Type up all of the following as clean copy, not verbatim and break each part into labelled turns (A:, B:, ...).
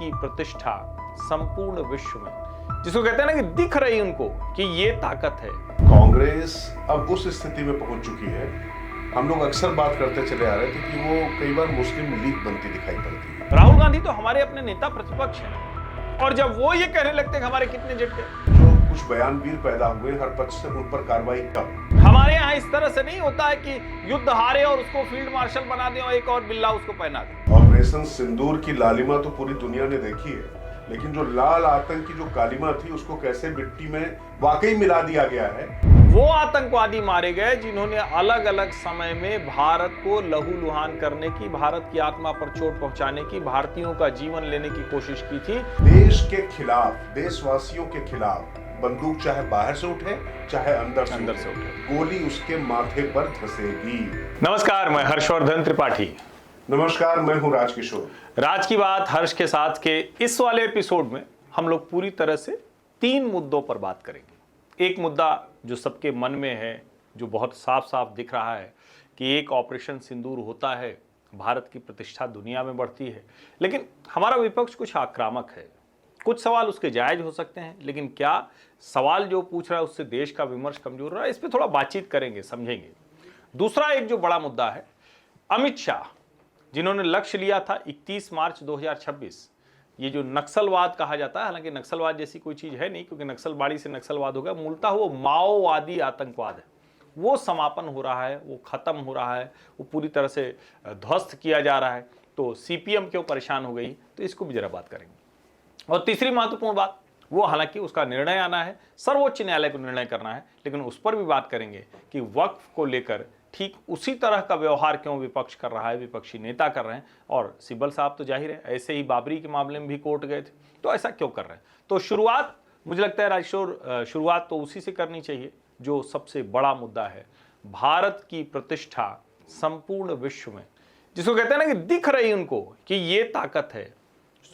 A: की प्रतिष्ठा संपूर्ण विश्व में, जिसको कहते हैं ना कि दिख रही उनको कि ये ताकत है।
B: कांग्रेस अब उस स्थिति में पहुंच चुकी है, हम लोग अक्सर बात करते चले आ रहे थे कि वो कई बार मुस्लिम लीग बनती दिखाई पड़ती है।
A: राहुल गांधी तो हमारे अपने नेता प्रतिपक्ष हैं, और जब वो ये कहने लगते हैं कि हमारे कितने झटके,
B: जो कुछ बयानवीर पैदा हुए हर पक्ष से, उन पर कार्रवाई कब?
A: हमारे यहाँ इस तरह से नहीं होता है कि युद्ध हारे और उसको फील्ड मार्शल बना दें और एक और बिल्ला उसको पहना दें।
B: ऑपरेशन सिंदूर की लालिमा तो पूरी दुनिया ने देखी है, लेकिन जो लाल आतंक की जो कालिमा थी उसको कैसे मिट्टी में वाकई मिला दिया गया है।
A: वो आतंकवादी मारे गए जिन्होंने अलग अलग समय में भारत को लहूलुहान करने की, भारत की आत्मा पर चोट पहुंचाने की, भारतीयों का जीवन लेने की कोशिश की थी।
B: देश के खिलाफ, देशवासियों के खिलाफ बंदूक चाहे बाहर से उठे चाहे अंदर से उठे, गोली उसके माथे पर धंसेगी।
A: नमस्कार, मैं हर्षवर्धन त्रिपाठी।
B: नमस्कार, मैं हूं राजकिशोर।
A: राज की बात हर्ष के साथ के इस वाले एपिसोड में हम लोग पूरी तरह से 3 मुद्दों पर बात करेंगे। एक मुद्दा जो सबके मन में है, जो बहुत साफ साफ दिख रहा है कि एक ऑपरेशन सिंदूर होता है, भारत की प्रतिष्ठा दुनिया में बढ़ती है, लेकिन हमारा विपक्ष कुछ आक्रामक है। कुछ सवाल उसके जायज हो सकते हैं, लेकिन क्या सवाल जो पूछ रहा है उससे देश का विमर्श कमजोर हो रहा है? इस पर थोड़ा बातचीत करेंगे, समझेंगे। दूसरा एक जो बड़ा मुद्दा है, अमित शाह जिन्होंने लक्ष्य लिया था 31 मार्च 2026, ये जो नक्सलवाद कहा जाता है, हालांकि नक्सलवाद जैसी कोई चीज है नहीं, क्योंकि नक्सलबाड़ी से नक्सलवाद हो गया, मूलतः वो माओवादी आतंकवाद है। वो समापन हो रहा है, वो खत्म हो रहा है, वो पूरी तरह से ध्वस्त किया जा रहा है। तो सीपीएम क्यों परेशान हो गई, तो इसको भी जरा बात करेंगे। और तीसरी महत्वपूर्ण बात, वो हालांकि उसका निर्णय आना है, सर्वोच्च न्यायालय को निर्णय करना है, लेकिन उस पर भी बात करेंगे कि वक्फ को लेकर ठीक उसी तरह का व्यवहार क्यों विपक्ष कर रहा है, विपक्षी नेता कर रहे हैं। और सिब्बल साहब तो जाहिर है ऐसे ही बाबरी के मामले में भी कोर्ट गए थे, तो ऐसा क्यों कर रहे हैं? तो शुरुआत मुझे लगता है राजकिशोर, शुरुआत तो उसी से करनी चाहिए जो सबसे बड़ा मुद्दा है, भारत की प्रतिष्ठा संपूर्ण विश्व में, जिसको कहते हैं ना कि दिख रही उनको कि ये ताकत है।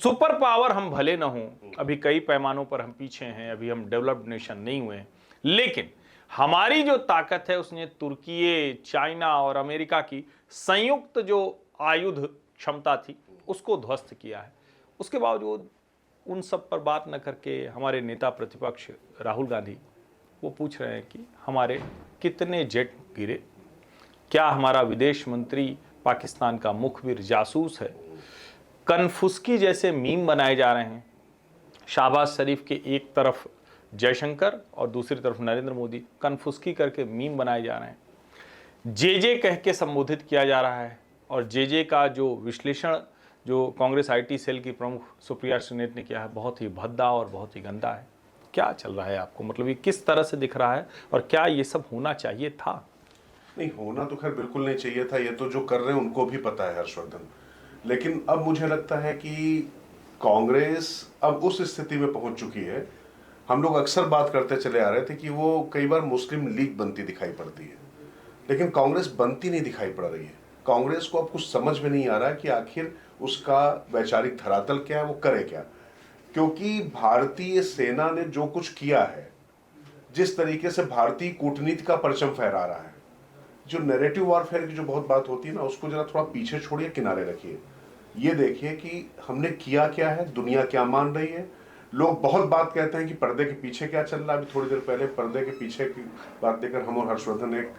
A: सुपर पावर हम भले न हों, अभी कई पैमानों पर हम पीछे हैं, अभी हम डेवलप्ड नेशन नहीं हुए, लेकिन हमारी जो ताकत है उसने तुर्की, चाइना और अमेरिका की संयुक्त जो आयुध क्षमता थी उसको ध्वस्त किया है। उसके बावजूद उन सब पर बात न करके हमारे नेता प्रतिपक्ष राहुल गांधी वो पूछ रहे हैं कि हमारे कितने जेट गिरे, क्या हमारा विदेश मंत्री पाकिस्तान का मुखबिर जासूस है। कनफुसकी जैसे मीम बनाए जा रहे हैं। शाहबाज शरीफ के एक तरफ जयशंकर और दूसरी तरफ नरेंद्र मोदी, कनफुसकी करके मीम बनाए जा रहे हैं। जे कह के संबोधित किया जा रहा है, और जे का जो विश्लेषण जो कांग्रेस आईटी सेल की प्रमुख सुप्रिया श्रीनेत ने किया है, बहुत ही भद्दा और बहुत ही गंदा है। क्या चल रहा है आपको, मतलब ये किस तरह से दिख रहा है, और क्या ये सब होना चाहिए था?
B: नहीं, होना तो खैर बिल्कुल नहीं चाहिए था, ये तो जो कर रहे हैं उनको भी पता है हर्षवर्धन। लेकिन अब मुझे लगता है कि कांग्रेस अब उस स्थिति में पहुंच चुकी है, हम लोग अक्सर बात करते चले आ रहे थे कि वो कई बार मुस्लिम लीग बनती दिखाई पड़ती है, लेकिन कांग्रेस बनती नहीं दिखाई पड़ रही है। कांग्रेस को अब कुछ समझ में नहीं आ रहा है कि आखिर उसका वैचारिक धरातल क्या है, वो करे क्या। क्योंकि भारतीय सेना ने जो कुछ किया है, जिस तरीके से भारतीय कूटनीति का परचम फहरा रहा है, जो नैरेटिव वॉरफेयर की जो बहुत बात होती है ना, उसको जरा थोड़ा पीछे छोड़िए, किनारे रखिए। ये देखिए कि हमने किया क्या है, दुनिया क्या मान रही है। लोग बहुत बात कहते हैं कि पर्दे के पीछे क्या चल रहा है। अभी थोड़ी देर पहले पर्दे के पीछे की बात लेकर हम और हर्षवर्धन एक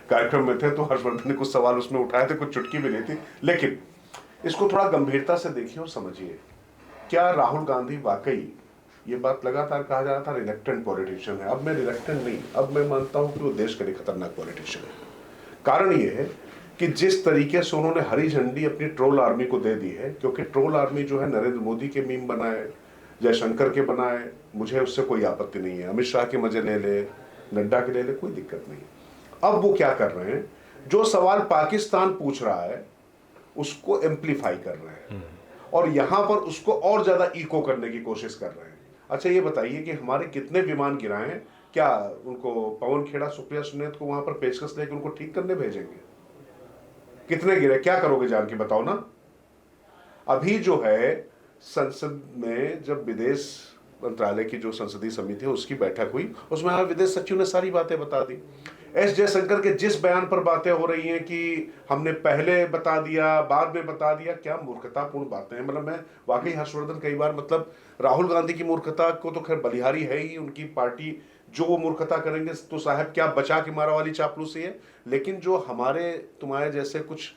B: कार्यक्रम में थे, तो हर्षवर्धन ने कुछ सवाल उसमें उठाए थे, कुछ चुटकी भी ली थी। लेकिन इसको थोड़ा गंभीरता से देखिए और समझिए, क्या राहुल गांधी वाकई, ये बात लगातार कहा जा रहा था रिलेक्टेंट पॉलिटिशियन है, अब मैं रिलेक्टेंट नहीं, अब मैं मानता हूं कि वो देश के लिए खतरनाक पॉलिटिशियन है। कारण ये है कि जिस तरीके से उन्होंने हरी झंडी अपनी ट्रोल आर्मी को दे दी है, क्योंकि ट्रोल आर्मी जो है नरेंद्र मोदी के मीम बनाए, जयशंकर के बनाए, मुझे उससे कोई आपत्ति नहीं है। अमित शाह के मजे ले ले, नड्डा के ले ले, कोई दिक्कत नहीं। अब वो क्या कर रहे हैं, जो सवाल पाकिस्तान पूछ रहा है उसको एम्पलीफाई कर रहे हैं, और यहां पर उसको और ज्यादा इको करने की कोशिश कर रहे हैं। अच्छा ये बताइए कि हमारे कितने विमान गिराए हैं, क्या उनको पवन खेड़ा, सुप्रिया सुनेत को वहां पर पेशकश लेकर उनको ठीक करने भेजेंगे? कितने गिरे, क्या करोगे जान के बताओ ना। अभी जो है संसद में जब विदेश मंत्रालय की जो संसदीय समिति है उसकी बैठक हुई, उसमें हमारे विदेश सचिव ने सारी बातें बता दी। एस जयशंकर के जिस बयान पर बातें हो रही हैं कि हमने पहले बता दिया, बाद में बता दिया, क्या मूर्खतापूर्ण बातें हैं। मतलब मैं वाकई हर्षवर्धन कई बार, मतलब राहुल गांधी की मूर्खता को तो खैर बलिहारी है ही, उनकी पार्टी जो वो मूर्खता करेंगे तो साहब क्या बचा के मारा वाली चापलूसी है। लेकिन जो हमारे तुम्हारे जैसे कुछ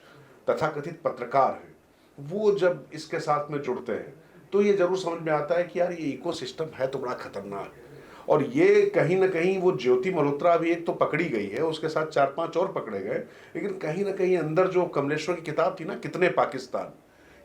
B: तथाकथित पत्रकार हैं, वो जब इसके साथ में जुड़ते हैं तो ये जरूर समझ में आता है कि यार ये इकोसिस्टम है तो बड़ा खतरनाक है। और ये कहीं ना कहीं वो ज्योति मल्होत्रा अभी एक तो पकड़ी गई है, उसके साथ 4-5 और पकड़े गए, लेकिन कहीं ना कहीं अंदर जो कमलेश्वर की किताब थी ना, कितने पाकिस्तान,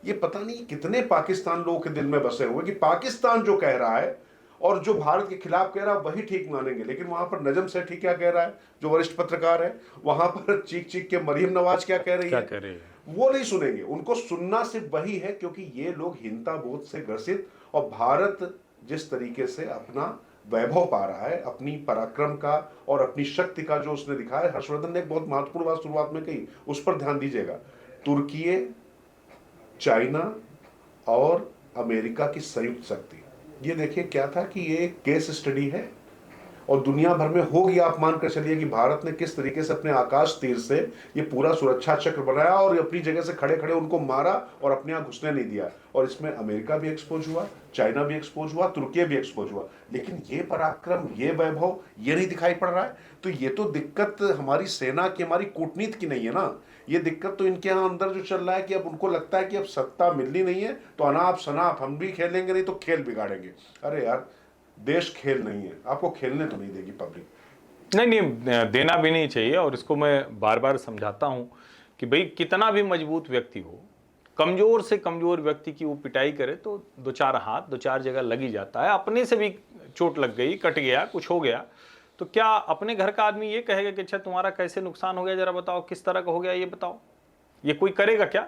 B: ये पता नहीं कितने पाकिस्तान लोगों के दिल में बसे हुए कि पाकिस्तान जो कह रहा है और जो भारत के खिलाफ कह रहा है वही ठीक मानेंगे। लेकिन वहां पर नजम सेठी क्या कह रहा है, जो वरिष्ठ पत्रकार है, वहां पर चीख चीख के मरियम नवाज क्या कह रही है, वो नहीं सुनेंगे। उनको सुनना सिर्फ वही है, क्योंकि ये लोग हीनता बोध से ग्रसित, और भारत जिस तरीके से अपना वैभव पा रहा है, अपनी पराक्रम का और अपनी शक्ति का जो उसने दिखाया। हर्षवर्धन ने एक बहुत महत्वपूर्ण बात शुरुआत में कही, उस पर ध्यान दीजिएगा। तुर्की, चाइना और अमेरिका की संयुक्त शक्ति, ये देखिए क्या था कि ये एक केस स्टडी है और दुनिया भर में हो गया। आप मान कर चलिए कि भारत ने किस तरीके से अपने आकाश तीर से ये पूरा सुरक्षा चक्र बनाया और अपनी जगह से खड़े खड़े उनको मारा और अपने यहाँ घुसने नहीं दिया। और इसमें अमेरिका भी एक्सपोज हुआ, चाइना भी एक्सपोज हुआ, तुर्की भी एक्सपोज हुआ, लेकिन ये पराक्रम, ये वैभव, ये नहीं दिखाई पड़ रहा है। तो ये तो दिक्कत हमारी सेना की, हमारी कूटनीति की नहीं है ना, ये दिक्कत तो इनके यहाँ अंदर जो चल रहा है कि अब उनको लगता है कि अब सत्ता मिलनी नहीं है तो अनाप शनाप हम भी खेलेंगे, नहीं तो खेल बिगाड़ेंगे। अरे यार, देश खेल नहीं है, आपको खेलने तो नहीं देगी पब्लिक।
A: नहीं, देना भी नहीं चाहिए। और इसको मैं बार बार समझाता हूं कि भाई कितना भी मजबूत व्यक्ति हो, कमजोर से कमजोर व्यक्ति की वो पिटाई करे तो 2-4 हाथ 2-4 जगह लग ही जाता है। अपने से भी चोट लग गई, कट गया, कुछ हो गया, तो क्या अपने घर का आदमी ये कहेगा कि अच्छा तुम्हारा कैसे नुकसान हो गया, जरा बताओ किस तरह का हो गया, ये बताओ? ये कोई करेगा क्या?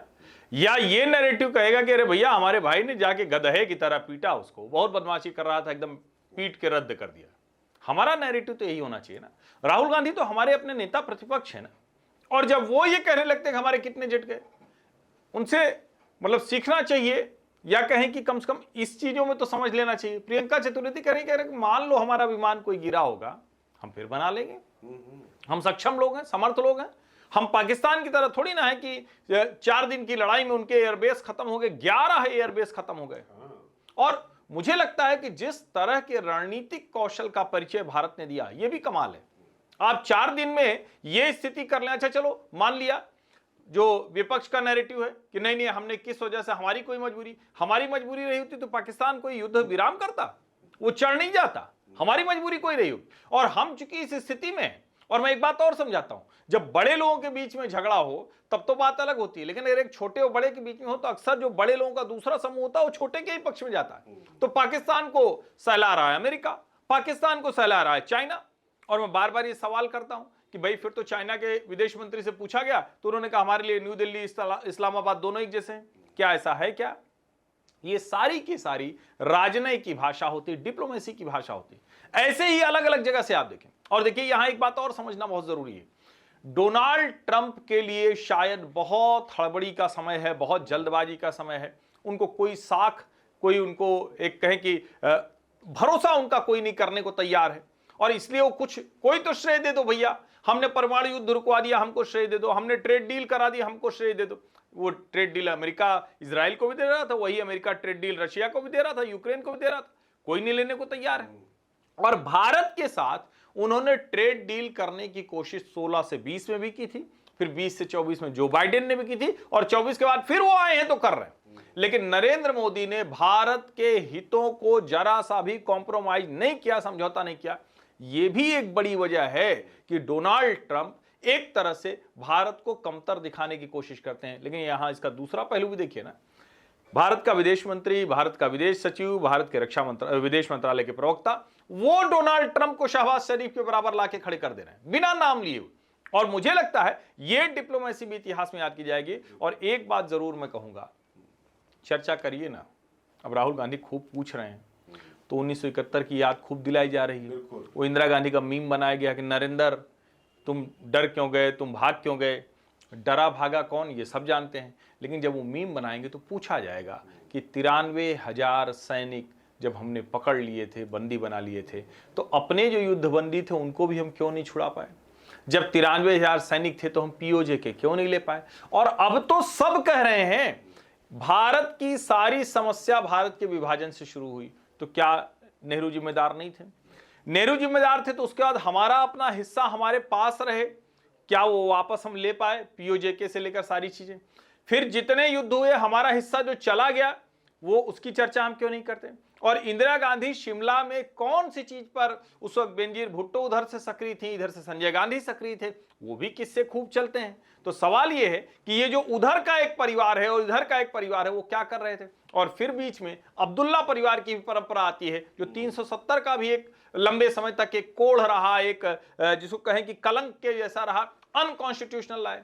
A: या ये नैरेटिव कहेगा कि अरे भैया हमारे भाई ने जाके गधे की तरह पीटा उसको, बहुत बदमाशी कर रहा था, एकदम पीट के रद्द कर दिया। हमारा नैरेटिव तो यही होना चाहिए ना। राहुल गांधी तो हमारे अपने नेता प्रतिपक्ष है ना, और जब वो ये कहने लगते हैं कि हमारे कितने जट गए, उनसे मतलब सीखना चाहिए, या कहें कि कम से कम इस चीजों में तो समझ लेना चाहिए। प्रियंका चतुर्वेदी कह रहे मान लो हमारा विमान कोई गिरा होगा, हम फिर बना लेंगे, हम सक्षम लोग हैं, समर्थ लोग हैं। हम पाकिस्तान की तरह थोड़ी ना है कि 4 दिन की लड़ाई में उनके एयरबेस खत्म हो गए, 11 एयरबेस खत्म हो गए। और मुझे लगता है कि जिस तरह के रणनीतिक कौशल का परिचय भारत ने दिया, यह भी कमाल है। आप 4 दिन में यह स्थिति कर लें। अच्छा चलो मान लिया जो विपक्ष का नैरेटिव है कि नहीं नहीं हमने किस वजह से, हमारी कोई मजबूरी, हमारी मजबूरी रही होती तो पाकिस्तान कोई युद्ध विराम करता, वो चढ़ नहीं जाता, हमारी मजबूरी कोई रही होगी। और हम चूंकि इस स्थिति में, और मैं एक बात और समझाता हूं, जब बड़े लोगों के बीच में झगड़ा हो तब तो बात अलग होती है, लेकिन अगर एक छोटे और बड़े के बीच में हो तो अक्सर जो बड़े लोगों का दूसरा समूह होता है वो छोटे के ही पक्ष में जाता है। तो पाकिस्तान को सहला रहा है अमेरिका, पाकिस्तान को सहला रहा है चाइना। और मैं बार बार ये सवाल करता हूं कि भाई फिर तो चाइना के विदेश मंत्री से पूछा गया तो उन्होंने कहा हमारे लिए न्यू दिल्ली इस्लामाबाद दोनों एक जैसे हैं। क्या ऐसा है क्या? ये सारी की सारी राजनयिक की भाषा होती, डिप्लोमेसी की भाषा होती। ऐसे ही अलग अलग जगह से आप देखें। और देखिए यहां एक बात और समझना बहुत जरूरी है, डोनाल्ड ट्रंप के लिए शायद बहुत हड़बड़ी का समय है, बहुत जल्दबाजी का समय है। उनको कोई साख, कोई उनको एक कहें कि भरोसा उनका कोई नहीं करने को तैयार है। और इसलिए वो कोई तो श्रेय दे दो भैया, हमने परमाणु युद्ध रुकवा दिया, हमको श्रेय दे दो, हमने ट्रेड डील करा दी, हमको श्रेय दे दो। वो ट्रेड डील अमेरिका इजराइल को भी दे रहा था, वही अमेरिका ट्रेड डील रशिया को भी दे रहा था, यूक्रेन को भी दे रहा था, कोई नहीं लेने को तैयार है। और भारत के साथ उन्होंने ट्रेड डील करने की कोशिश 16 से 20 में भी की थी, फिर 20 से 24 में जो बाइडेन ने भी की थी, और 24 के बाद फिर वो आए हैं तो कर रहे हैं। लेकिन नरेंद्र मोदी ने भारत के हितों को जरा सा भी कॉम्प्रोमाइज नहीं किया, समझौता नहीं किया। यह भी एक बड़ी वजह है कि डोनाल्ड ट्रंप एक तरह से भारत को कमतर दिखाने की कोशिश करते हैं। लेकिन यहां इसका दूसरा पहलू भी देखिए ना, भारत का विदेश मंत्री, भारत का विदेश सचिव, भारत के विदेश मंत्रालय के प्रवक्ता, वो डोनाल्ड ट्रंप को शहबाज शरीफ के बराबर लाके खड़े कर दे रहे हैं बिना नाम लिए। और मुझे लगता है यह डिप्लोमेसी भी इतिहास में याद की जाएगी। और एक बात जरूर मैं कहूंगा, चर्चा करिए ना, अब राहुल गांधी खूब पूछ रहे हैं तो 1971 की याद खूब दिलाई जा रही है। वो इंदिरा गांधी का मीम बनाया गया कि नरेंद्र तुम डर क्यों गए, तुम भाग क्यों गए, डरा भागा कौन, ये सब जानते हैं। लेकिन जब वो मीम बनाएंगे तो पूछा जाएगा कि 93,000 सैनिक जब हमने पकड़ लिए थे, बंदी बना लिए थे, तो अपने जो युद्धबंदी थे उनको भी हम क्यों नहीं छुड़ा पाए। जब 93,000 सैनिक थे तो हम पीओजे के क्यों नहीं ले पाए? और अब तो सब कह रहे हैं भारत की सारी समस्या भारत के विभाजन से शुरू हुई, तो क्या नेहरू जिम्मेदार नहीं थे? नेहरू जिम्मेदार थे तो उसके बाद हमारा अपना हिस्सा हमारे पास रहे, क्या वो वापस हम ले पाए? पीओजेके से लेकर सारी चीजें, फिर जितने युद्ध हुए हमारा हिस्सा जो चला गया वो उसकी चर्चा हम क्यों नहीं करते? और इंदिरा गांधी शिमला में कौन सी चीज पर उस वक्त बेनजीर भुट्टो उधर से सक्रिय थी, इधर से संजय गांधी सक्रिय थे, वो भी किससे खूब चलते हैं। तो सवाल ये है कि ये जो उधर का एक परिवार है और इधर का एक परिवार है वो क्या कर रहे थे? और फिर बीच में अब्दुल्ला परिवार की परंपरा आती है जो 370 का भी एक लंबे समय तक एक कोढ़ रहा, एक जिसको कहें कि कलंक के जैसा रहा, अनकॉन्स्टिट्यूशनल लाए,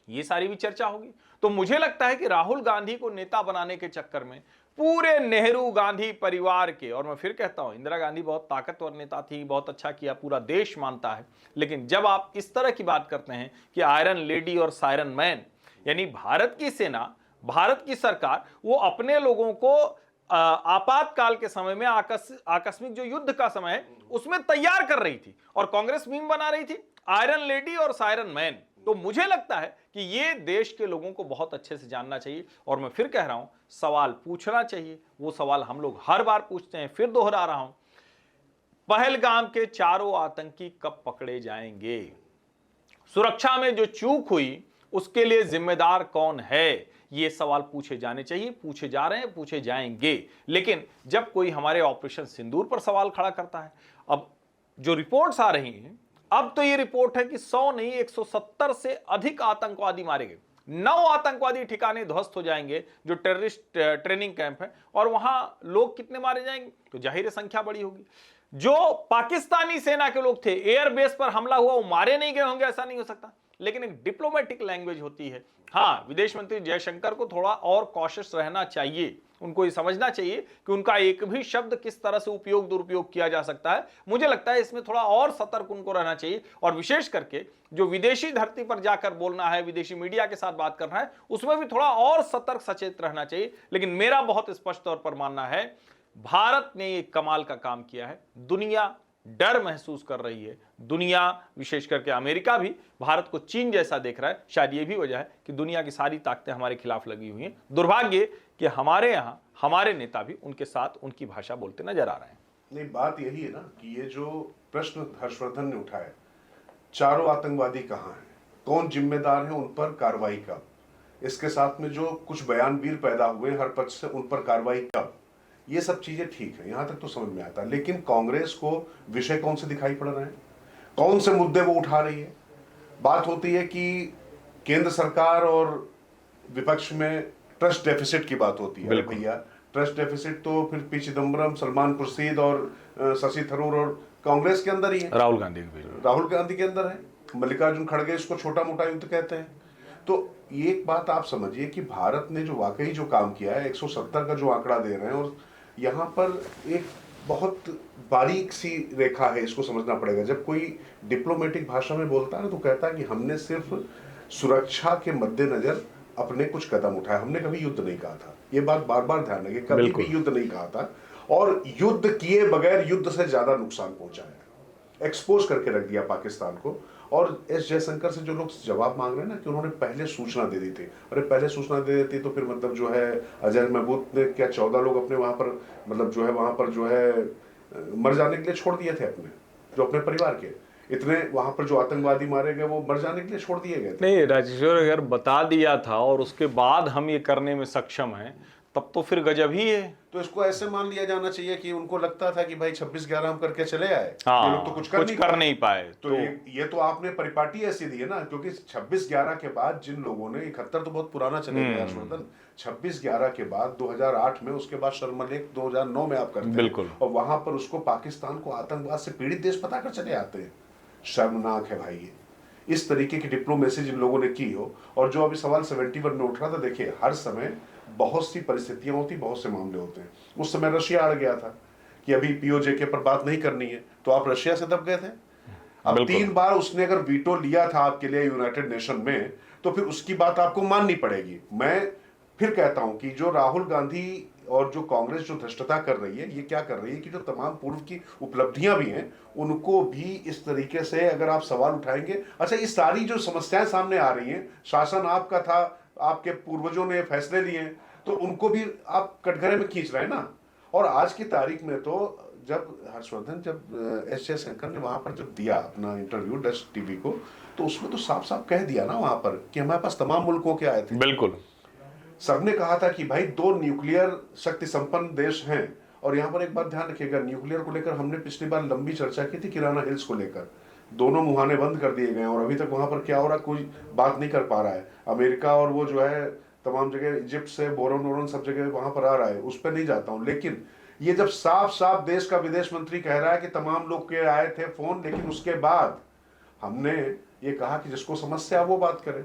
A: ये सारी भी चर्चा होगी। तो मुझे लगता है कि राहुल गांधी को नेता बनाने के चक्कर में पूरे नेहरू गांधी परिवार के, और मैं फिर कहता हूं इंदिरा गांधी बहुत ताकतवर नेता थी, बहुत अच्छा किया, पूरा देश मानता है, लेकिन जब आप इस तरह की बात करते हैं कि आयरन लेडी और सायरन मैन, यानी भारत की सेना, भारत की सरकार वो अपने लोगों को आपातकाल के समय में आकस्मिक जो युद्ध का समय है उसमें तैयार कर रही थी और कांग्रेस मीम बना रही थी आयरन लेडी और सायरन मैन। तो मुझे लगता है कि ये देश के लोगों को बहुत अच्छे से जानना चाहिए और मैं फिर कह रहा हूं सवाल पूछना चाहिए। वो सवाल हम लोग हर बार पूछते हैं, फिर दोहरा रहा हूं, पहलगाम के चारों आतंकी कब पकड़े जाएंगे? सुरक्षा में जो चूक हुई उसके लिए जिम्मेदार कौन है? ये सवाल पूछे जाने चाहिए, पूछे जा रहे हैं, पूछे जाएंगे। लेकिन जब कोई हमारे ऑपरेशन सिंदूर पर सवाल खड़ा करता है, अब जो रिपोर्ट्स आ रही हैं, अब तो ये रिपोर्ट है कि 100 नहीं 170 से अधिक आतंकवादी मारे गए, 9 आतंकवादी ठिकाने ध्वस्त हो जाएंगे जो टेररिस्ट ट्रेनिंग कैंप है, और वहां लोग कितने मारे जाएंगे? तो जाहिर है संख्या बड़ी होगी। जो पाकिस्तानी सेना के लोग थे, एयरबेस पर हमला हुआ, वो मारे नहीं गए होंगे ऐसा नहीं हो सकता, लेकिन एक डिप्लोमेटिक लैंग्वेज होती है। हाँ, विदेश मंत्री जयशंकर को थोड़ा और कॉशियस रहना चाहिए, उनको ये समझना चाहिए कि उनका एक भी शब्द किस तरह से उपयोग दुरुपयोग किया जा सकता है। मुझे लगता है इसमें थोड़ा और सतर्क उनको रहना चाहिए, और विशेष करके जो विदेशी धरती पर जाकर बोलना है, विदेशी मीडिया के साथ बात करना है, उसमें भी थोड़ा और सतर्क सचेत रहना चाहिए। लेकिन मेरा बहुत स्पष्ट तौर पर मानना है भारत ने एक कमाल का काम किया है, दुनिया डर महसूस कर रही है, दुनिया विशेष करके अमेरिका भी भारत को चीन जैसा देख रहा है। शायद ये भी वजह है कि दुनिया की सारी ताकतें हमारे खिलाफ लगी हुई हैं। दुर्भाग्य कि हमारे यहाँ हमारे नेता भी उनके साथ उनकी भाषा बोलते नजर आ रहे हैं।
B: नहीं, बात यही है ना कि ये जो प्रश्न हर्षवर्धन ने उठाया, चारों आतंकवादी कहाँ हैं, कौन जिम्मेदार है, उन पर कार्रवाई कब, इसके साथ में जो कुछ बयानवीर पैदा हुए हर पक्ष से, उन पर कार्रवाई कब, ये सब चीजें ठीक है, यहां तक तो समझ में आता है। लेकिन कांग्रेस को विषय कौन से दिखाई पड़ रहे हैं, कौन से मुद्दे वो उठा रही है? बात होती है कि केंद्र सरकार और विपक्ष में ट्रस्ट डेफिसिट की बात होती है। भैया, ट्रस्ट डेफिसिट तो फिर पी चिदम्बरम, सलमान खुर्शीद और शशि थरूर और कांग्रेस के अंदर ही है, राहुल गांधी के अंदर है, मल्लिकार्जुन खड़गे इसको छोटा मोटा युद्ध कहते हैं। तो एक बात आप समझिए कि भारत ने जो वाकई जो काम किया है, 170 का जो आंकड़ा दे रहे हैं, और यहाँ पर एक बहुत बारीक सी रेखा है, इसको समझना पड़ेगा। जब कोई डिप्लोमेटिक भाषा में बोलता है ना, तो कहता है कि हमने सिर्फ सुरक्षा के मद्देनजर अपने कुछ कदम उठाए, हमने कभी युद्ध नहीं कहा था। ये बात बार बार ध्यान रखिए, कभी भी युद्ध नहीं कहा था, और युद्ध किए बगैर युद्ध से ज्यादा नुकसान पहुंचाया, एक्सपोज करके रख दिया पाकिस्तान को। और एस जयशंकर से जो लोग जवाब मांग रहे हैं ना कि उन्होंने पहले सूचना दे दी थी, अरे पहले सूचना दे देती तो फिर मतलब जो है अजहर महमूद ने क्या 14 लोग अपने वहां पर मतलब जो है वहां पर जो है मर जाने के लिए छोड़ दिए थे, अपने जो अपने परिवार के इतने वहां पर जो आतंकवादी मारे गए वो मर जाने के लिए छोड़ दिए गए थे।
A: नहीं राजेश्वर, अगर बता दिया था और उसके बाद हम ये करने में सक्षम हैं तब तो फिर गजब ही है।
B: तो इसको ऐसे मान लिया जाना चाहिए कि उनको लगता था कि भाई 26/11 हम करके चले आए,
A: हाँ,
B: ये लोग तो कुछ कर नहीं पाए। तो ये तो आपने परिपाटी ऐसी दी है ना, क्योंकि 26/11 के बाद जिन लोगों ने 71 तो बहुत पुराना चले गया हर्षवर्धन, 26/11 के बाद 2008 में, उसके बाद शर्मलेख 2009 में आप करते हैं,
A: बिल्कुल,
B: और वहां पर उसको पाकिस्तान को आतंकवाद से पीड़ित देश बताकर चले आते हैं। शर्मनाक है भाई ये, इस तरीके की डिप्लोमेसी जिन लोगों ने की हो। और जो अभी सवाल 71 में उठ रहा था, देखिए हर समय बहुत सी परिस्थितियां होती, बहुत से मामले होते हैं। उस समय रशिया अड़ गया था कि अभी पीओजेके पर बात नहीं करनी है, तो आप रशिया से दब गए थे। अब 3 बार उसने अगर वीटो लिया था आपके लिए यूनाइटेड नेशन में, तो फिर उसकी बात आपको माननी पड़ेगी। मैं फिर कहता हूं कि जो राहुल गांधी और जो कांग्रेस जो धृष्टता कर रही है, ये क्या कर रही है कि जो तमाम पूर्व की उपलब्धियां भी हैं उनको भी इस तरीके से अगर आप सवाल उठाएंगे। अच्छा, ये सारी जो समस्याएं सामने आ रही हैं, शासन आपका था, आपके पूर्वजों ने फैसले लिए हैं, तो उनको भी आप कटघरे में खींच रहे हैं ना। और आज की तारीख में तो जब हर्षवर्धन, जब एस जयशंकर ने वहां पर जब दिया अपना इंटरव्यू डच टीवी को, तो उसमें तो साफ साफ कह दिया ना वहां पर कि हमारे पास तमाम मुल्कों के आए थे।
A: बिल्कुल।
B: सबने कहा था कि भाई 2 न्यूक्लियर शक्ति संपन्न देश हैं। और यहां पर एक बात ध्यान रखिएगा, न्यूक्लियर को लेकर हमने पिछली बार लंबी चर्चा की थी किराना हिल्स को लेकर। दोनों मुहाने बंद कर दिए गए और अभी तक वहां पर क्या हो रहा है कोई बात नहीं कर पा रहा है। अमेरिका और वो जो है तमाम जगह, इजिप्ट से बोरन वोरन सब जगह वहां पर आ रहा है, उस पर नहीं जाता हूं। लेकिन ये जब साफ साफ देश का विदेश मंत्री कह रहा है कि तमाम लोग के आए थे फोन, लेकिन उसके बाद हमने ये कहा कि जिसको समस्या वो बात करें,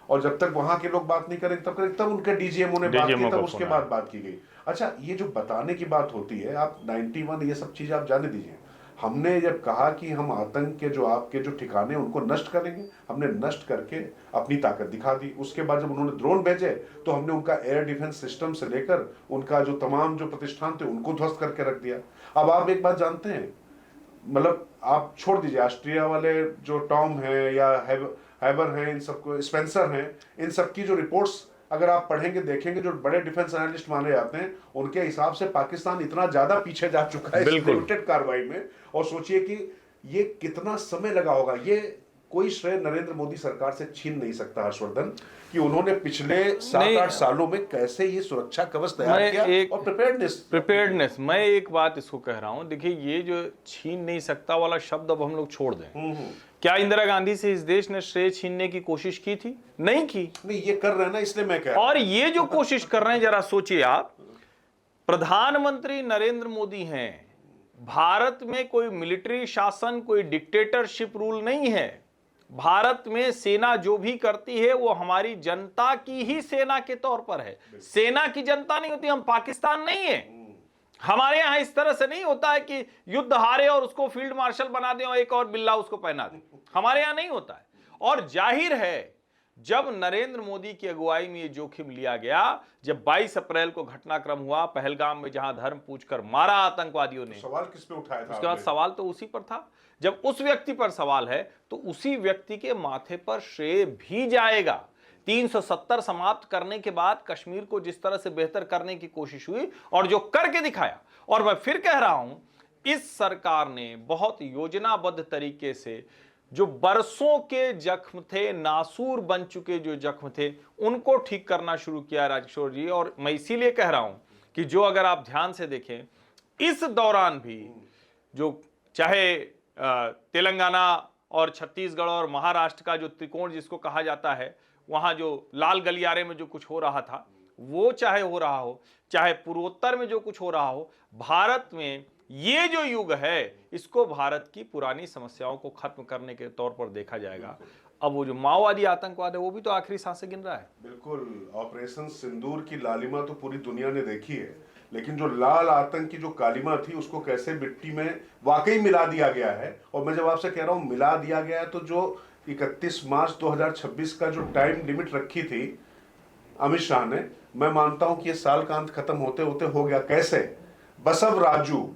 B: और जब तक वहां के लोग बात नहीं करेंगे तब उनके डीजीएमओ ने बात की, तब उसके बाद बात की गई। अच्छा, ये जो बताने की बात होती है, आप 91 ये सब चीजें आप जाने दीजिए। हमने जब कहा कि हम आतंक के जो आपके जो ठिकाने उनको नष्ट करेंगे, हमने नष्ट करके अपनी ताकत दिखा दी। उसके बाद जब उन्होंने ड्रोन भेजे तो हमने उनका एयर डिफेंस सिस्टम से लेकर उनका जो तमाम जो प्रतिष्ठान थे उनको ध्वस्त करके रख दिया। अब आप एक बात जानते हैं, मतलब आप छोड़ दीजिए ऑस्ट्रिया वाले जो टॉम है या हैबर हैं, इन सबको स्पेंसर हैं, इन सब की जो रिपोर्ट्स अगर आप पढ़ेंगे देखेंगे, जो बड़े डिफेंस एनालिस्ट माने जाते हैं उनके हिसाब से पाकिस्तान इतना ज्यादा पीछे जा चुका है इस लिमिटेड कार्रवाई में। और सोचिए कि ये कितना समय लगा होगा। ये कोई श्रेय नरेंद्र मोदी सरकार से छीन नहीं सकता हर्षवर्धन, कि उन्होंने पिछले 7-8 सालों में कैसे ये सुरक्षा कवच तैयार किया और प्रिपेयर्डनेस।
A: मैं एक बात इसको कह रहा हूं, देखिए ये जो छीन नहीं सकता वाला शब्द अब हम लोग छोड़ दें। क्या इंदिरा गांधी से इस देश ने श्रेय छीनने की कोशिश की थी? नहीं की।
B: नहीं, ये कर रहे हैं ना, इसलिए मैं कह रहा हूं।
A: और ये जो कोशिश कर रहे हैं, जरा सोचिए आप, प्रधानमंत्री नरेंद्र मोदी हैं, भारत में कोई मिलिट्री शासन, कोई डिक्टेटरशिप रूल नहीं है। भारत में सेना जो भी करती है वो हमारी जनता की ही सेना के तौर पर है। सेना की जनता नहीं होती, हम पाकिस्तान नहीं है। हमारे यहां इस तरह से नहीं होता है कि युद्ध हारे और उसको फील्ड मार्शल बना दें और एक और बिल्ला उसको पहना दें। हमारे यहां नहीं होता है। और जाहिर है जब नरेंद्र मोदी की अगुवाई में ये जोखिम लिया गया, जब 22 अप्रैल को घटनाक्रम हुआ पहलगाम में, जहां धर्म पूछकर मारा आतंकवादियों ने,
B: तो सवाल किस पे उठाया था?
A: उसके बाद सवाल तो उसी पर था। जब उस व्यक्ति पर सवाल है तो उसी व्यक्ति के माथे पर श्रेय भी जाएगा। 370 समाप्त करने के बाद कश्मीर को जिस तरह से बेहतर करने की कोशिश हुई और जो करके दिखाया, और मैं फिर कह रहा हूं, इस सरकार ने बहुत योजनाबद्ध तरीके से जो बरसों के जख्म थे, नासूर बन चुके जो जख्म थे, उनको ठीक करना शुरू किया राजकिशोर जी। और मैं इसीलिए कह रहा हूं कि जो अगर आप ध्यान से देखें, इस दौरान भी जो चाहे तेलंगाना और छत्तीसगढ़ और महाराष्ट्र का जो त्रिकोण जिसको कहा जाता है, वहां जो लाल गलियारे में जो कुछ हो रहा था वो चाहे हो रहा हो, चाहे पूर्वोत्तर में जो कुछ हो रहा हो, भारत में ये जो युग है इसको भारत की पुरानी समस्याओं को खत्म करने के तौर पर देखा जाएगा। अब वो जो माओवादी आतंकवाद है वो भी तो आखिरी सांसें गिन रहा है।
B: बिल्कुल, ऑपरेशन सिंदूर की लालिमा तो पूरी दुनिया ने देखी है, लेकिन जो लाल आतंक की जो कालिमा थी उसको कैसे मिट्टी में वाकई मिला दिया गया है। और मैं जब आपसे कह रहा हूं मिला दिया गया है, तो जो 31 मार्च 2026 का जो टाइम लिमिट रखी थी अमित शाह ने, मैं मानता हूं कि ये साल का अंत खत्म होते होते हो गया। कैसे? बसव राजू,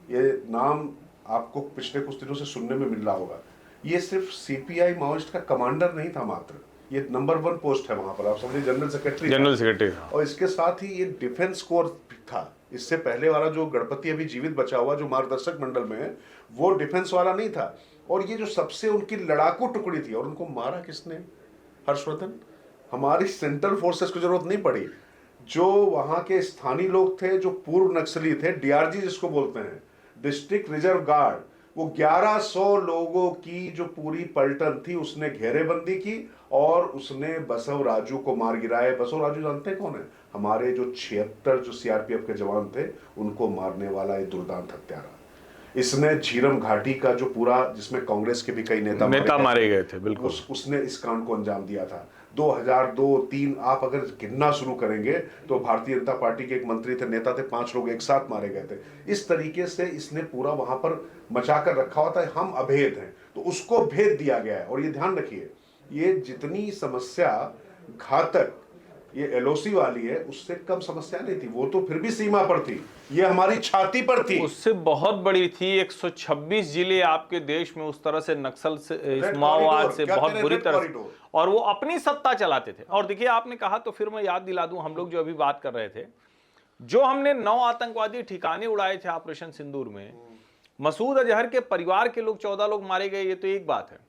B: ये नाम आपको पिछले कुछ दिनों से सुनने में मिल रहा होगा। ये सिर्फ सीपीआई माओइस्ट का कमांडर नहीं था मात्र, ये नंबर 1 पोस्ट है वहां पर, आप समझिए जनरल सेक्रेटरी। और इसके साथ ही ये डिफेंस कोर था। इससे पहले वाला जो गणपति अभी जीवित बचा हुआ जो मार्गदर्शक मंडल में है, वो डिफेंस वाला नहीं था। और ये जो सबसे उनकी लड़ाकू टुकड़ी थी, और उनको मारा किसने? हर्षवर्धन। हमारी सेंट्रल फोर्सेस की जरूरत नहीं पड़ी। जो वहां के स्थानीय लोग थे, जो पूर्व नक्सली थे, डीआरजी जिसको बोलते हैं, डिस्ट्रिक्ट रिजर्व गार्ड, वो 1100 लोगों की जो पूरी पलटन थी उसने घेरेबंदी की और उसने बसव राजू को मार गिराया। बसव राजू जानते हैं कौन है? हमारे जो 76 जो सीआरपीएफ के जवान थे उनको मारने वाला ये दुर्दांत हत्यारा। इसने झीरम घाटी का जो पूरा, जिसमें कांग्रेस के भी कई नेता
A: मारे गए थे, बिल्कुल,
B: उसने इस कांड को अंजाम दिया था। 2002-3 आप अगर गिनना शुरू करेंगे तो भारतीय जनता पार्टी के एक मंत्री थे, नेता थे, 5 लोग एक साथ मारे गए थे। इस तरीके से इसने पूरा वहां पर मचाकर रखा हुआ था, हम अभेद हैं, तो उसको भेद दिया गया है। और ये ध्यान रखिए, ये जितनी समस्या घातक ये एलओसी वाली है, उससे कम समस्या नहीं थी, वो तो फिर भी सीमा पर थी, ये हमारी छाती पर थी।
A: उससे बहुत बड़ी थी। 126 जिले आपके देश में उस तरह से नक्सल से, इस माओवाद से बहुत बुरी तरह से, और वो अपनी सत्ता चलाते थे। और देखिए, आपने कहा तो फिर मैं याद दिला दूं, हम लोग जो अभी बात कर रहे थे, जो हमने 9 आतंकवादी ठिकाने उड़ाए थे ऑपरेशन सिंदूर में, मसूद अजहर के परिवार के लोग 14 लोग मारे गए, ये तो एक बात है।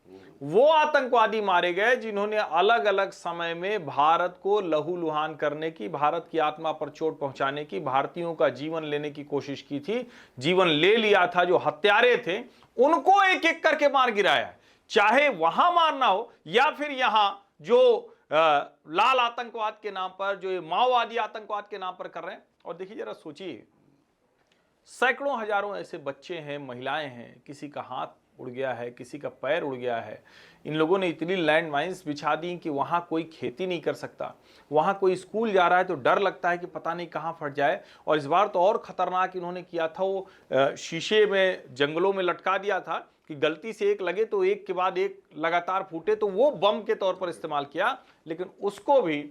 A: वो आतंकवादी मारे गए जिन्होंने अलग अलग समय में भारत को लहूलुहान करने की, भारत की आत्मा पर चोट पहुंचाने की, भारतीयों का जीवन लेने की कोशिश की थी, जीवन ले लिया था। जो हत्यारे थे उनको एक एक करके मार गिराया है, चाहे वहां मारना हो या फिर यहां जो लाल आतंकवाद के नाम पर, जो माओवादी आतंकवाद के नाम पर कर रहे हैं। और देखिए, जरा सोचिए, सैकड़ों हजारों ऐसे बच्चे हैं, महिलाएं हैं, किसी का हाथ उड़ गया है, किसी का पैर उड़ गया है। इन लोगों ने इतनी लैंड माइन्स बिछा दी कि वहां कोई खेती नहीं कर सकता, वहां कोई स्कूल जा रहा है तो डर लगता है कि पता नहीं कहां फट जाए। और इस बार तो और खतरनाक इन्होंने किया था, वो शीशे में जंगलों में लटका दिया था कि गलती से एक लगे तो एक के बाद एक लगातार फूटे, तो वो बम के तौर पर इस्तेमाल किया। लेकिन उसको भी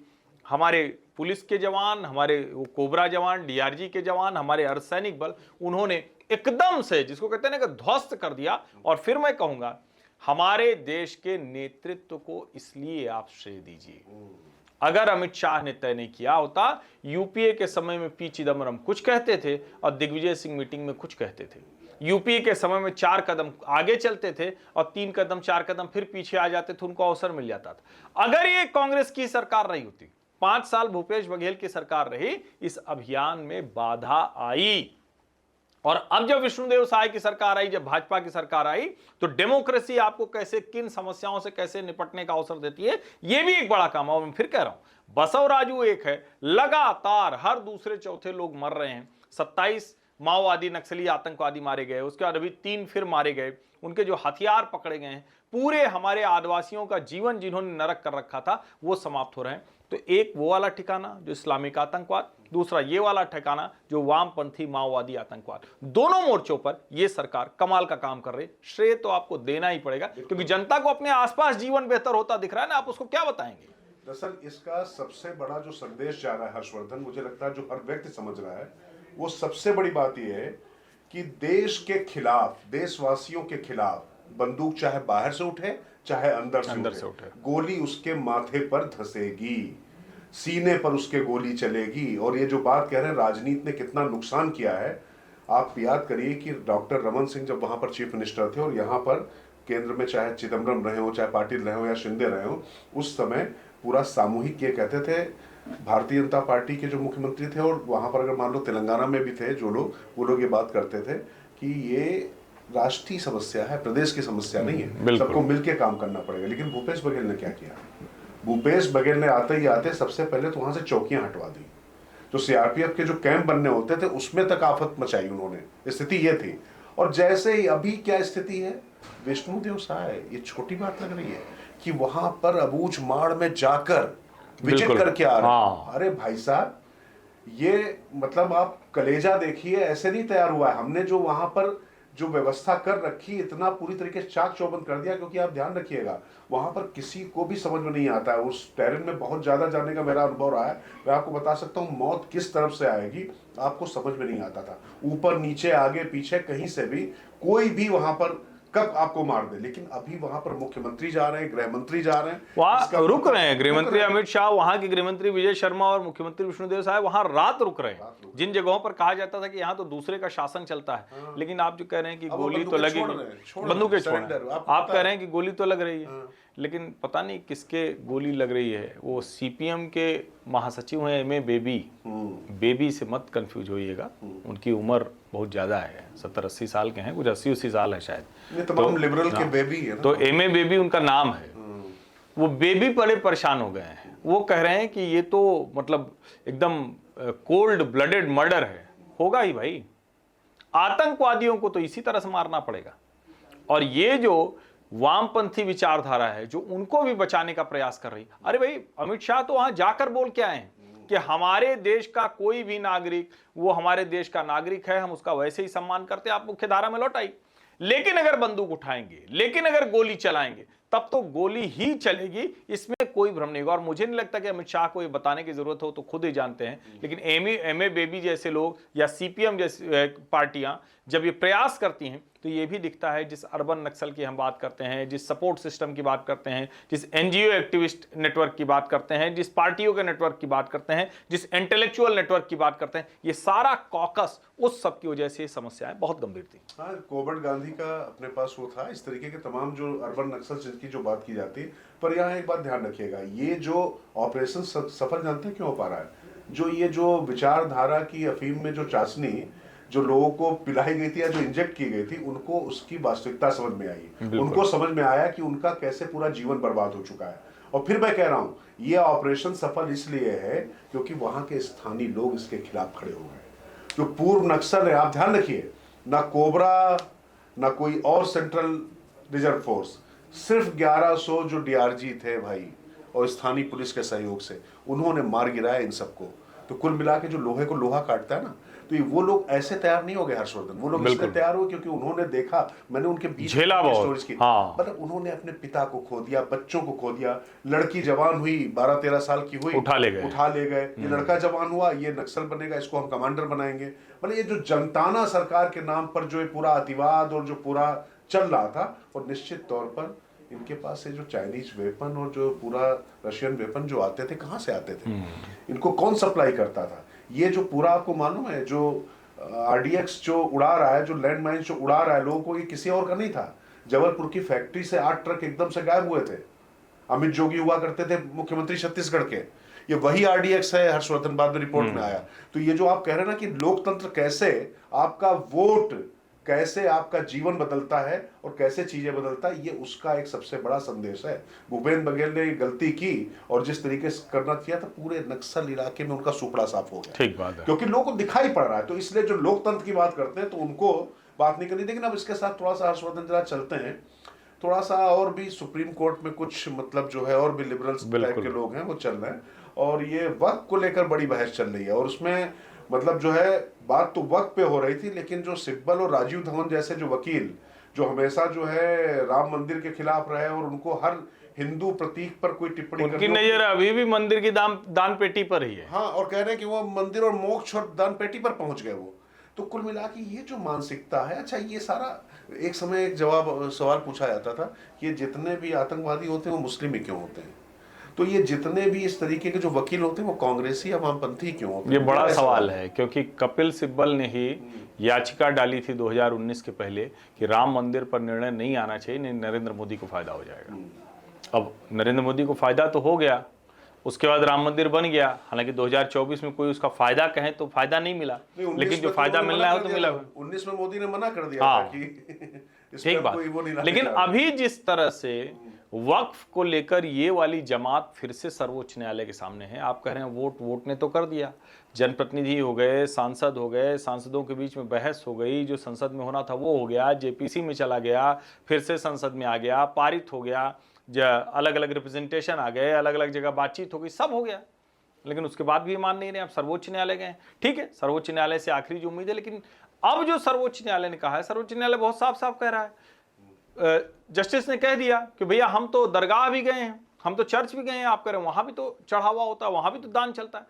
A: हमारे पुलिस के जवान, हमारे कोबरा जवान, डीआरजी के जवान, हमारे अर्धसैनिक बल, उन्होंने एकदम से, जिसको कहते हैं ना, कि ध्वस्त कर दिया। और फिर मैं कहूंगा, हमारे देश के नेतृत्व को इसलिए आप श्रेय दीजिए। अगर अमित शाह ने तय नहीं किया होता, यूपीए के समय में पी चिदम्बरम कुछ कहते थे और दिग्विजय सिंह मीटिंग में कुछ कहते थे। यूपीए के समय में 4 कदम आगे चलते थे और 3 कदम 4 कदम फिर पीछे आ जाते थे, उनको अवसर मिल जाता था। अगर ये कांग्रेस की सरकार रही होती, 5 साल भूपेश बघेल की सरकार रही, इस अभियान में बाधा आई। और अब जब विष्णुदेव साय की सरकार आई, जब भाजपा की सरकार आई, तो डेमोक्रेसी आपको कैसे, किन समस्याओं से कैसे निपटने का अवसर देती है, यह भी एक बड़ा काम है। और मैं फिर कह रहा हूं, बसवराजू एक है, लगातार हर दूसरे चौथे लोग मर रहे हैं। 27 माओवादी नक्सली आतंकवादी मारे गए, उसके बाद अभी 3 फिर मारे गए, उनके जो हथियार पकड़े गए हैं, पूरे हमारे आदिवासियों का जीवन जिन्होंने नरक कर रखा था वो समाप्त हो रहे हैं। तो एक वो वाला ठिकाना जो इस्लामिक आतंकवाद, दूसरा ये वाला ठिकाना जो वामपंथी माओवादी आतंकवाद, दोनों मोर्चों पर ये सरकार कमाल का काम कर रही। श्रेय तो आपको देना ही पड़ेगा, क्योंकि जनता को अपने आसपास जीवन बेहतर होता दिख रहा है ना, आप उसको क्या बताएंगे।
B: दरअसल इसका सबसे बड़ा जो संदेश जा रहा है हर्षवर्धन, मुझे लगता है जो हर व्यक्ति समझ रहा है, वो सबसे बड़ी बात यह है कि देश के खिलाफ, देशवासियों के खिलाफ बंदूक चाहे बाहर से उठे चाहे अंदर से उठे, गोली उसके माथे पर धसेगी, सीने पर उसके गोली चलेगी। और ये जो बात कह रहे हैं राजनीति ने कितना नुकसान किया है, आप याद करिए कि डॉक्टर रमन सिंह जब वहां पर चीफ मिनिस्टर थे और यहाँ पर केंद्र में चाहे चिदम्बरम रहे हो, चाहे पाटिल रहे हो या शिंदे रहे हो, उस समय पूरा सामूहिक ये कहते थे, भारतीय जनता पार्टी के जो मुख्यमंत्री थे और वहां पर अगर मान लो तेलंगाना में भी थे जो लोग, वो लोग ये बात करते थे कि ये राष्ट्रीय समस्या है, प्रदेश की समस्या नहीं है, सबको मिलकर काम करना पड़ेगा। लेकिन भूपेश बघेल ने क्या किया? भूपेश बघेल ने आते ही आते सबसे पहले तो वहां से चौकियां हटवा दी। जो सीआरपीएफ के जो कैंप बनने होते थे उसमें तक आफत मचाई उन्होंने। स्थिति ये थी। और जैसे ही अभी क्या स्थिति है, विष्णुदेव साय, ये छोटी बात लग रही है कि वहां पर अबूझ माड़ में जाकर विजिट करके आ रहे हैं। अरे भाई साहब, ये मतलब आप कलेजा देखिए, ऐसे नहीं तैयार हुआ है। हमने जो वहां पर जो व्यवस्था कर रखी, इतना पूरी तरीके से चाक चौबंद कर दिया, क्योंकि आप ध्यान रखिएगा वहां पर किसी को भी समझ में नहीं आता है। उस टेरेन में बहुत ज्यादा जाने का मेरा अनुभव रहा है, मैं आपको बता सकता हूँ मौत किस तरफ से आएगी आपको समझ में नहीं आता था। ऊपर नीचे आगे पीछे कहीं से भी कोई भी वहां पर कब आपको मार दे। लेकिन अभी वहां पर मुख्यमंत्री जा रहे हैं, गृह मंत्री जा रहे हैं,
A: वहां रुक रहे हैं। गृह मंत्री अमित शाह, वहां के गृह मंत्री विजय शर्मा और मुख्यमंत्री विष्णुदेव साय वहां रात रुक रहे हैं। जिन जगहों पर कहा जाता था कि यहाँ तो दूसरे का शासन चलता है, लेकिन आप जो कह रहे हैं कि गोली तो लगेगी, बंदूकें छोड़, आप कह रहे हैं कि गोली तो लग रही है, लेकिन पता नहीं किसके गोली लग रही है। वो सीपीएम के महासचिव हैं एमए बेबी, बेबी से मत कंफ्यूज होइएगा, उनकी उम्र बहुत ज्यादा है, 70-80 साल के हैं, कुछ 80-80 साल है शायद।
B: तमाम लिबरल के बेबी है ना,
A: तो एमए बेबी उनका नाम है। वो बेबी बड़े परेशान हो गए हैं। वो कह रहे हैं कि ये तो मतलब एकदम कोल्ड ब्लडेड मर्डर है। होगा ही भाई, आतंकवादियों को तो इसी तरह से मारना पड़ेगा। और ये जो वामपंथी विचारधारा है जो उनको भी बचाने का प्रयास कर रही। अरे भाई, अमित शाह तो वहां जाकर बोल के आए हैं कि हमारे देश का कोई भी नागरिक, वो हमारे देश का नागरिक है, हम उसका वैसे ही सम्मान करते हैं, आप मुख्य धारा में लौटाई। लेकिन अगर बंदूक उठाएंगे, लेकिन अगर गोली चलाएंगे, तब तो गोली ही चलेगी, इसमें कोई भ्रम नहीं होगा। और मुझे नहीं लगता कि अमित शाह को ये बताने की जरूरत हो, तो खुद ही जानते हैं। लेकिन एम ए बेबी जैसे लोग या सीपीएम जैसी पार्टियां जब ये प्रयास करती हैं, तो ये भी दिखता है, जिस अर्बन नक्सल की हम बात करते हैं, जिस सपोर्ट सिस्टम की बात करते हैं, जिस एनजीओ एक्टिविस्ट नेटवर्क की बात करते हैं, जिस पार्टियों के नेटवर्क की बात करते हैं, जिस इंटेलेक्चुअल नेटवर्क की बात करते हैं, ये सारा कॉकस उस सब की वजह से समस्याएं बहुत गंभीर थी।
B: हाँ, कोबट गांधी का अपने पास वो था, इस तरीके के तमाम जो अर्बन नक्सल जिनकी जो बात की जाती। पर यहाँ एक बात ध्यान रखिएगा, ये जो ऑपरेशन सफल जानते हैं क्यों हो पा रहा है? जो विचारधारा की अफीम में जो चाशनी जो लोगों को पिलाई गई थी या जो इंजेक्ट की गई थी, उनको उसकी वास्तविकता समझ में आई। उनको समझ में आया कि उनका कैसे पूरा जीवन बर्बाद हो चुका है। और फिर मैं कह रहा हूं, ये ऑपरेशन सफल इसलिए है क्योंकि वहां के स्थानीय लोग इसके खिलाफ खड़े हो गए। जो पूर्व नक्सल है, आप ध्यान रखिए, ना कोबरा ना कोई और सेंट्रल रिजर्व फोर्स, सिर्फ 1100 जो डीआरजी थे भाई, और स्थानीय पुलिस के सहयोग से उन्होंने मार गिराया इन सबको। तो कुल मिला के जो लोहे को लोहा काटता है ना, तो ये वो लोग ऐसे तैयार नहीं हो गए हर्षवर्धन, वो लोग इसलिए तैयार हुए क्योंकि उन्होंने देखा, मैंने उनके बीच स्टोरीज की,
A: हाँ।
B: मतलब उन्होंने अपने पिता को खो दिया, बच्चों को खो दिया, लड़की जवान हुई 12-13 साल की हुई, उठा ले गए। ये लड़का जवान हुआ, ये नक्सल बनेगा, इसको हम कमांडर बनाएंगे। मतलब ये जो जनताना सरकार के नाम पर जो पूरा अतिवाद और जो पूरा चल रहा था, और निश्चित तौर पर इनके पास से जो चाइनीज वेपन और जो पूरा रशियन वेपन जो आते थे, कहां से आते थे, इनको कौन सप्लाई करता था? ये जो पूरा आपको मालूम है, जो आरडीएक्स जो उड़ा रहा है, जो लैंड माइन्स जो उड़ा रहा है लोगों को, ये किसी और का नहीं था। जबलपुर की फैक्ट्री से 8 ट्रक एकदम से गायब हुए थे। अमित जोगी हुआ करते थे मुख्यमंत्री छत्तीसगढ़ के, ये वही आरडीएक्स है हर्षवर्धन, बाद में रिपोर्ट में आया। तो ये जो आप कह रहे हैं ना कि लोकतंत्र कैसे आपका वोट, कैसे आपका जीवन बदलता है और कैसे चीजें बदलता है, ये उसका एक सबसे बड़ा संदेश है। भूपेंद्र बघेल ने गलती की और जिस तरीके से करना चाहिए था, पूरे नक्सल इलाके में उनका सुपड़ा साफ हो गया।
A: ठीक बात है,
B: क्योंकि लोगों को दिखाई पड़ रहा है। तो इसलिए जो लोकतंत्र की बात करते हैं तो उनको बात नहीं करनी। लेकिन अब इसके साथ थोड़ा सा हर्षवर्धन जरा चलते हैं, थोड़ा सा और भी सुप्रीम कोर्ट में कुछ मतलब जो है और भी लिबरल्स टाइप के लोग हैं वो चल रहे हैं, और ये वक्त को लेकर बड़ी बहस चल रही है। और उसमें मतलब जो है बात तो वक्त पे हो रही थी, लेकिन जो सिब्बल और राजीव धवन जैसे जो वकील जो हमेशा जो है राम मंदिर के खिलाफ रहे और उनको हर हिंदू प्रतीक पर कोई टिप्पणी,
A: उनकी नजर अभी भी मंदिर की दान पेटी पर ही है।
B: हाँ, और कह रहे हैं कि वो मंदिर और मोक्ष और दान पेटी पर पहुंच गए वो। तो कुल मिला के ये जो मानसिकता है, अच्छा ये सारा एक समय एक सवाल पूछा जाता था कि ये जितने भी आतंकवादी होते हैं वो मुस्लिम ही क्यों होते हैं? तो ये जितने भी इस तरीके के जो वकील होते हैं वो कांग्रेसी या वामपंथी क्यों होते हैं?
A: ये बड़ा सवाल है, क्योंकि कपिल सिब्बल ने ही याचिका डाली थी 2019 के पहले कि राम मंदिर पर निर्णय नहीं आना चाहिए, नहीं नरेंद्र मोदी को फायदा हो जाएगा। अब नरेंद्र मोदी को फायदा तो हो गया, उसके बाद राम मंदिर बन गया। हालांकि 2024 में कोई उसका फायदा कहें तो फायदा नहीं मिला, लेकिन जो फायदा मिलना है वो तो मिला।
B: 19 में मोदी ने मना कर दिया था कि
A: ठीक बात। लेकिन अभी जिस तरह से वक्फ को लेकर ये वाली जमात फिर से सर्वोच्च न्यायालय के सामने है, आप कह रहे हैं वोट ने तो कर दिया, जनप्रतिनिधि हो गए, सांसद हो गए, सांसदों के बीच में बहस हो गई, जो संसद में होना था वो हो गया, जेपीसी में चला गया, फिर से संसद में आ गया, पारित हो गया, अलग अलग रिप्रेजेंटेशन आ गए, अलग अलग जगह बातचीत हो गई, सब हो गया। लेकिन उसके बाद भी मान नहीं रहे, आप सर्वोच्च न्यायालय गए। ठीक है, सर्वोच्च न्यायालय से आखिरी जो उम्मीद है, लेकिन अब जो सर्वोच्च न्यायालय ने कहा है, सर्वोच्च न्यायालय बहुत साफ साफ कह रहा है, जस्टिस ने कह दिया कि भैया हम तो दरगाह भी गए हैं, हम तो चर्च भी गए हैं, आप कह रहे हैं वहां भी तो चढ़ावा होता है, वहां भी तो दान चलता है।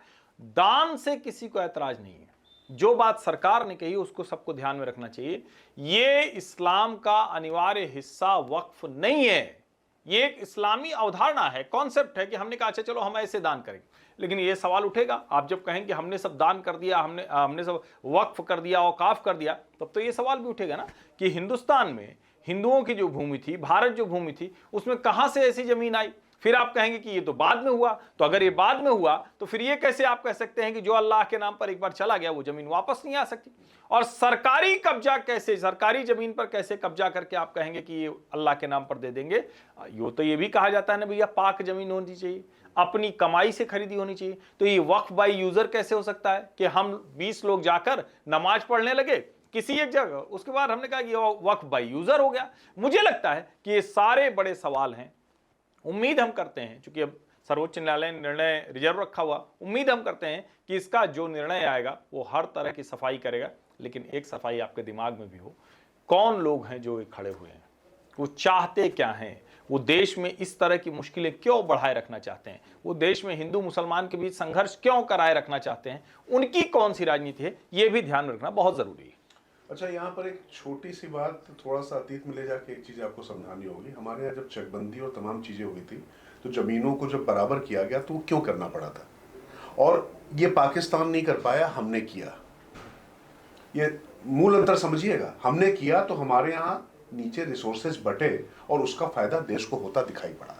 A: दान से किसी को ऐतराज नहीं है, जो बात सरकार ने कही उसको सबको ध्यान में रखना चाहिए। ये इस्लाम का अनिवार्य हिस्सा वक्फ नहीं है, ये एक इस्लामी अवधारणा है, कॉन्सेप्ट है कि हमने कहा अच्छा चलो हम ऐसे दान करेंगे। लेकिन ये सवाल उठेगा, आप जब कहें कि हमने सब दान कर दिया, हमने सब वक्फ कर दिया, औकाफ कर दिया, तब तो ये सवाल भी उठेगा ना कि हिंदुस्तान में हिंदुओं की जो भूमि थी, भारत जो भूमि थी, उसमें कहां से ऐसी जमीन आई? फिर आप कहेंगे कि ये तो बाद में हुआ। तो अगर ये बाद में हुआ तो फिर ये कैसे आप कह सकते हैं कि जो अल्लाह के नाम पर एक बार चला गया वो जमीन वापस नहीं आ सकती? और सरकारी कब्जा कैसे, सरकारी जमीन पर कैसे कब्जा करके आप कहेंगे कि ये अल्लाह के नाम पर दे देंगे? तो ये भी कहा जाता है ना भैया, पाक जमीन होनी चाहिए, अपनी कमाई से खरीदी होनी चाहिए। तो ये वक्फ बाय यूजर कैसे हो सकता है कि हम 20 लोग जाकर नमाज पढ़ने लगे किसी एक जगह, उसके बाद हमने कहा ये वक्फ बाय यूजर हो गया? मुझे लगता है कि ये सारे बड़े सवाल हैं। उम्मीद हम करते हैं, चूंकि अब सर्वोच्च न्यायालय ने निर्णय रिजर्व रखा हुआ, उम्मीद हम करते हैं कि इसका जो निर्णय आएगा वो हर तरह की सफाई करेगा। लेकिन एक सफाई आपके दिमाग में भी हो, कौन लोग हैं जो खड़े हुए हैं? वो चाहते क्या हैं, वो देश में इस तरह की मुश्किलें क्यों बढ़ाए रखना चाहते हैं, वो देश में हिंदू मुसलमान के बीच संघर्ष क्यों कराए रखना चाहते हैं, उनकी कौन सी राजनीति है, ये भी ध्यान रखना बहुत जरूरी है।
B: अच्छा, यहाँ पर एक छोटी सी बात, थोड़ा सा अतीत में ले जाके एक चीज आपको समझानी होगी। हमारे यहाँ जब चकबंदी और तमाम चीजें हुई थी तो जमीनों को जब बराबर किया गया तो क्यों करना पड़ा था, और ये पाकिस्तान नहीं कर पाया, हमने किया। ये मूल अंतर समझिएगा, हमने किया तो हमारे यहाँ नीचे रिसोर्सेज बटे और उसका फायदा देश को होता दिखाई पड़ा।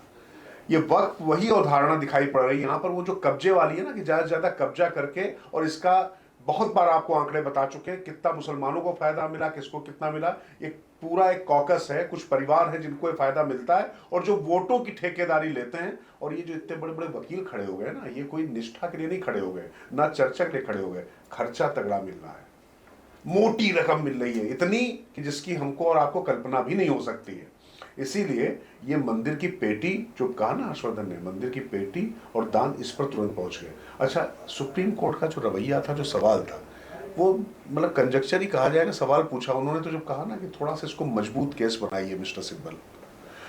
B: ये वक्त वही अवधारणा दिखाई पड़ रही है यहाँ पर, वो जो कब्जे वाली है ना, कि ज्यादा से ज्यादा कब्जा करके, और इसका बहुत बार आपको आंकड़े बता चुके हैं कितना मुसलमानों को फायदा मिला, किसको कितना मिला। एक पूरा एक कॉकस है, कुछ परिवार है जिनको ये फायदा मिलता है, और जो वोटों की ठेकेदारी लेते हैं। और ये जो इतने बड़े बड़े वकील खड़े हो गए ना, ये कोई निष्ठा के लिए नहीं खड़े हो गए, ना चर्चा के लिए खड़े हो गए, खर्चा तगड़ा मिल रहा है, मोटी रकम मिल रही है, इतनी कि जिसकी हमको और आपको कल्पना भी नहीं हो सकती है। इसीलिए ये मंदिर की पेटी, जो कहा ना हर्षवर्धन ने, मंदिर की पेटी और दान, इस पर तुरंत पहुंच गए। अच्छा, सुप्रीम कोर्ट का जो रवैया था, जो सवाल था, वो मतलब कंजक्चर ही कहा जाएगा। सवाल पूछा उन्होंने तो जब कहा ना कि थोड़ा सा इसको मजबूत केस बनाइए मिस्टर सिब्बल,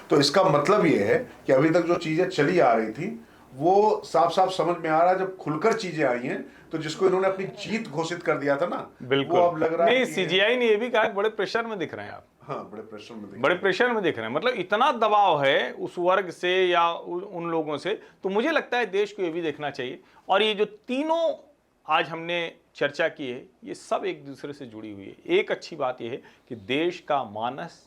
B: तो इसका मतलब ये है कि अभी तक जो चीजें चली आ रही थी वो साफ साफ समझ में आ रहा है। जब खुलकर चीजें आई हैं तो जिसको इन्होंने अपनी जीत घोषित कर दिया था ना,
A: बिल्कुल,
B: वो अब लग रहा है
A: नहीं,
B: कि
A: सीजीआई ने ये भी कहा बड़े प्रेशर में दिख रहे हैं आप।
B: हाँ, बड़े प्रेशर में
A: बड़े प्रेशर में दिख रहे हैं, मतलब इतना दबाव है उस वर्ग से या उन लोगों से। तो मुझे लगता है देश को ये भी देखना चाहिए। और ये जो तीनों आज हमने चर्चा की है, ये सब एक दूसरे से जुड़ी हुई है। एक अच्छी बात यह है कि देश का मानस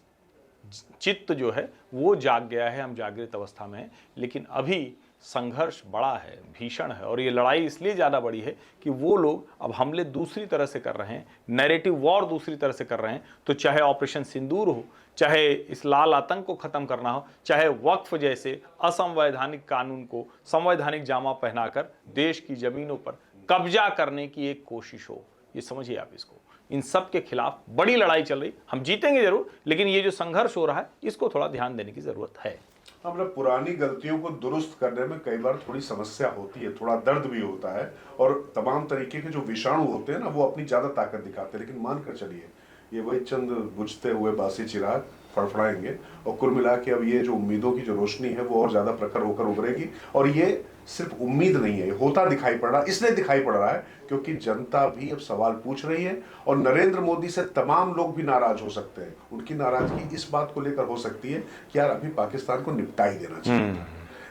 A: चित्त जो है वो जाग गया है, हम जागृत अवस्था में हैं। लेकिन अभी संघर्ष बड़ा है, भीषण है, और ये लड़ाई इसलिए ज़्यादा बड़ी है कि वो लोग अब हमले दूसरी तरह से कर रहे हैं, नैरेटिव वॉर दूसरी तरह से कर रहे हैं। तो चाहे ऑपरेशन सिंदूर हो, चाहे इस लाल आतंक को ख़त्म करना हो, चाहे वक्फ जैसे असंवैधानिक कानून को संवैधानिक जामा पहनाकर देश की ज़मीनों पर कब्जा करने की एक कोशिश हो, ये समझिए आप इसको। इन सब के खिलाफ बड़ी लड़ाई चल रही, हम जीतेंगे जरूर, लेकिन ये जो संघर्ष हो रहा है इसको थोड़ा ध्यान देने की ज़रूरत है।
B: मतलब पुरानी गलतियों को दुरुस्त करने में कई बार थोड़ी समस्या होती है, थोड़ा दर्द भी होता है, और तमाम तरीके के जो विषाणु होते हैं ना, वो अपनी ज्यादा ताकत दिखाते हैं। लेकिन मान कर चलिए, ये वही चंद बुझते हुए बासी चिराग फड़फड़ाएंगे, और कुल मिला के अब ये जो उम्मीदों की जो रोशनी है वो और ज्यादा प्रखर होकर उभरेगी। और ये सिर्फ उम्मीद नहीं है, होता दिखाई पड़ रहा है। इसलिए दिखाई पड़ रहा है क्योंकि जनता भी अब सवाल पूछ रही है, और नरेंद्र मोदी से तमाम लोग भी नाराज हो सकते हैं। उनकी नाराजगी इस बात को लेकर हो सकती है कि यार अभी पाकिस्तान को निपटा ही देना चाहिए,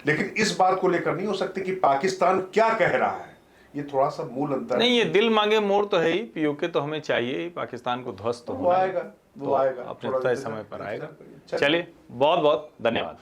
B: लेकिन इस बात को लेकर नहीं हो सकती कि पाकिस्तान क्या कह रहा है। ये थोड़ा सा मूल अंतर
A: नहीं, ये दिल मांगे मोड़ तो है ही, पीओके तो हमें चाहिए, पाकिस्तान को ध्वस्त
B: वो आएगा, वो आएगा,
A: अपने
B: थोड़ा
A: तय
B: इंतजार
A: समय पर आएगा।
B: करिए।
A: चलिए, बहुत बहुत धन्यवाद।